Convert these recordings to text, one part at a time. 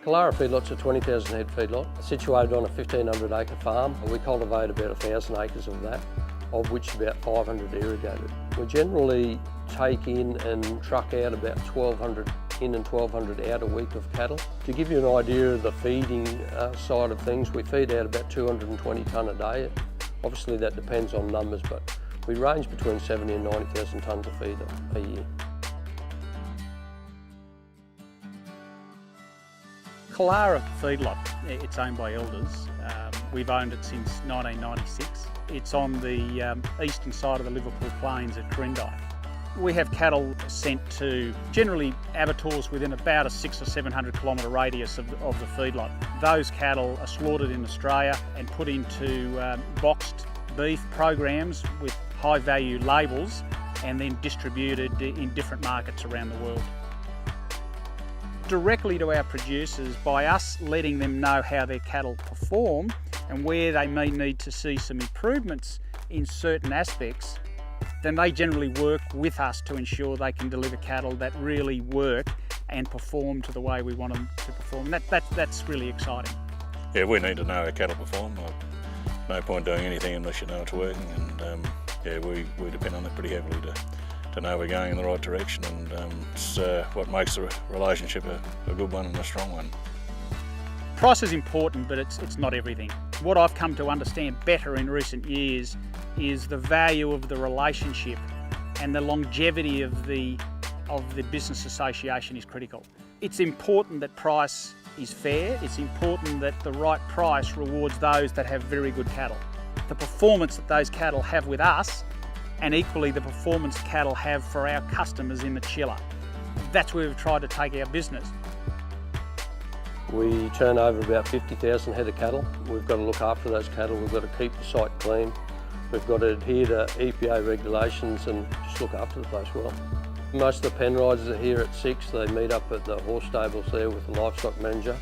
Killara Feedlot's a 20,000 head feedlot, situated on a 1,500 acre farm. We cultivate about 1,000 acres of that, of which about 500 irrigated. We generally take in and truck out about 1,200 in and 1,200 out a week of cattle. To give you an idea of the feeding side of things, we feed out about 220 tonne a day. Obviously that depends on numbers, but we range between 70 and 90,000 tonnes of feed a year. Killara Feedlot, it's owned by Elders. We've owned it since 1996. It's on the eastern side of the Liverpool Plains at Quirindi. We have cattle sent to generally abattoirs within about a 600 or 700 kilometre radius of the feedlot. Those cattle are slaughtered in Australia and put into boxed beef programs with high value labels and then distributed in different markets around the world. Directly to our producers, by us letting them know how their cattle perform and where they may need to see some improvements in certain aspects, then they generally work with us to ensure they can deliver cattle that really work and perform to the way we want them to perform. That's really exciting. Yeah, we need to know how cattle perform. No point doing anything unless you know it's working, and yeah, we depend on it pretty heavily to know we're going in the right direction, and it's what makes the relationship a good one and a strong one. Price is important, but it's not everything. What I've come to understand better in recent years is the value of the relationship, and the longevity of the business association is critical. It's important that price is fair. It's important that the right price rewards those that have very good cattle. The performance that those cattle have with us, and equally the performance cattle have for our customers in the chiller. That's where we've tried to take our business. We turn over about 50,000 head of cattle. We've got to look after those cattle. We've got to keep the site clean. We've got to adhere to EPA regulations and just look after the place well. Most of the pen riders are here at 6. They meet up at the horse stables there with the livestock manager.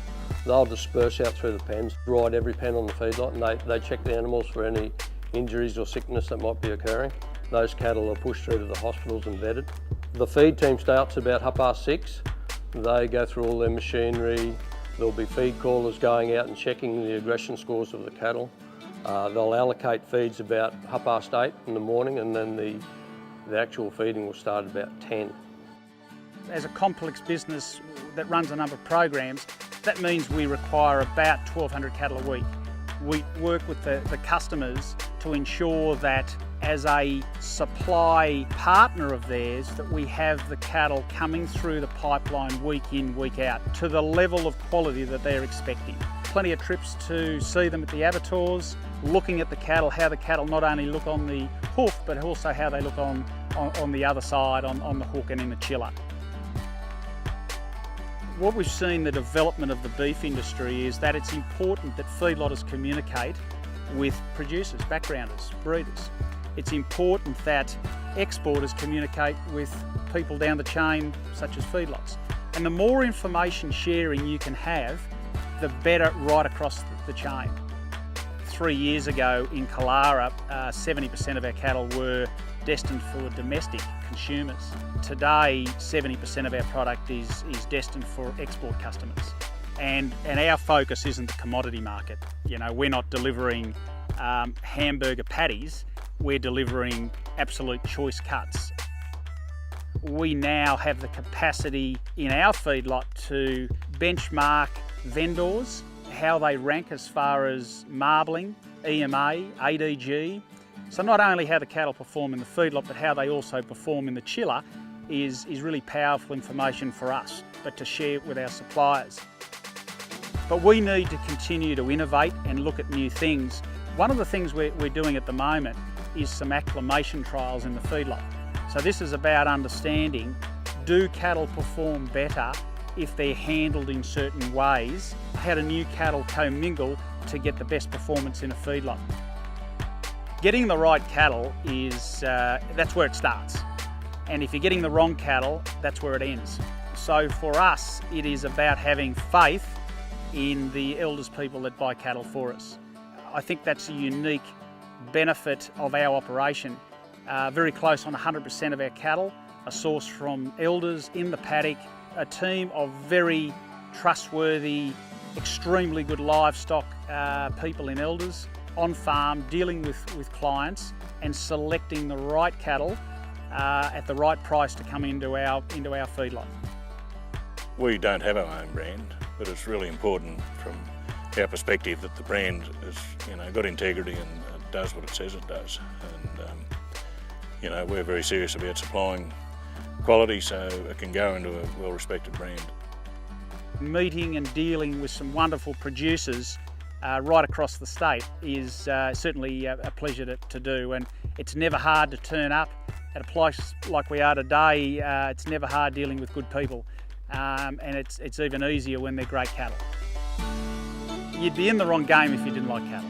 They'll disperse out through the pens, ride every pen on the feedlot, and they check the animals for any injuries or sickness that might be occurring. Those cattle are pushed through to the hospitals and vetted. The feed team starts about 6:30. They go through all their machinery. There'll be feed callers going out and checking the aggression scores of the cattle. They'll allocate feeds about 8:30 in the morning, and then the actual feeding will start at about 10. As a complex business that runs a number of programs, that means we require about 1,200 cattle a week. We work with the customers to ensure that as a supply partner of theirs, that we have the cattle coming through the pipeline week in, week out to the level of quality that they're expecting. Plenty of trips to see them at the abattoirs, looking at the cattle, how the cattle not only look on the hoof, but also how they look on the other side, on the hook and in the chiller. What we've seen the development of the beef industry is that it's important that feedlotters communicate with producers, backgrounders, breeders. It's important that exporters communicate with people down the chain, such as feedlots. And the more information sharing you can have, the better right across the chain. 3 years ago in Killara, 70% of our cattle were destined for domestic consumers. Today, 70% of our product is destined for export customers. And our focus isn't the commodity market. You know, we're not delivering hamburger patties, we're delivering absolute choice cuts. We now have the capacity in our feedlot to benchmark vendors, how they rank as far as marbling, EMA, ADG. So not only how the cattle perform in the feedlot, but how they also perform in the chiller is really powerful information for us, but to share it with our suppliers. But we need to continue to innovate and look at new things. One of the things we're doing at the moment is some acclimation trials in the feedlot. So this is about understanding, do cattle perform better if they're handled in certain ways? How do new cattle commingle to get the best performance in a feedlot? Getting the right cattle is, that's where it starts. And if you're getting the wrong cattle, that's where it ends. So for us, it is about having faith in the elders people that buy cattle for us. I think that's a unique benefit of our operation. Very close on 100% of our cattle are sourced from elders in the paddock, a team of very trustworthy, extremely good livestock people in elders, on farm, dealing with clients and selecting the right cattle at the right price to come into our feedlot. We don't have our own brand, but it's really important from our perspective that the brand has got integrity and does what it says it does. And we're very serious about supplying quality so it can go into a well-respected brand. Meeting and dealing with some wonderful producers right across the state is certainly a pleasure to do, and it's never hard to turn up at a place like we are today. It's never hard dealing with good people, and it's even easier when they're great cattle. You'd be in the wrong game if you didn't like cattle.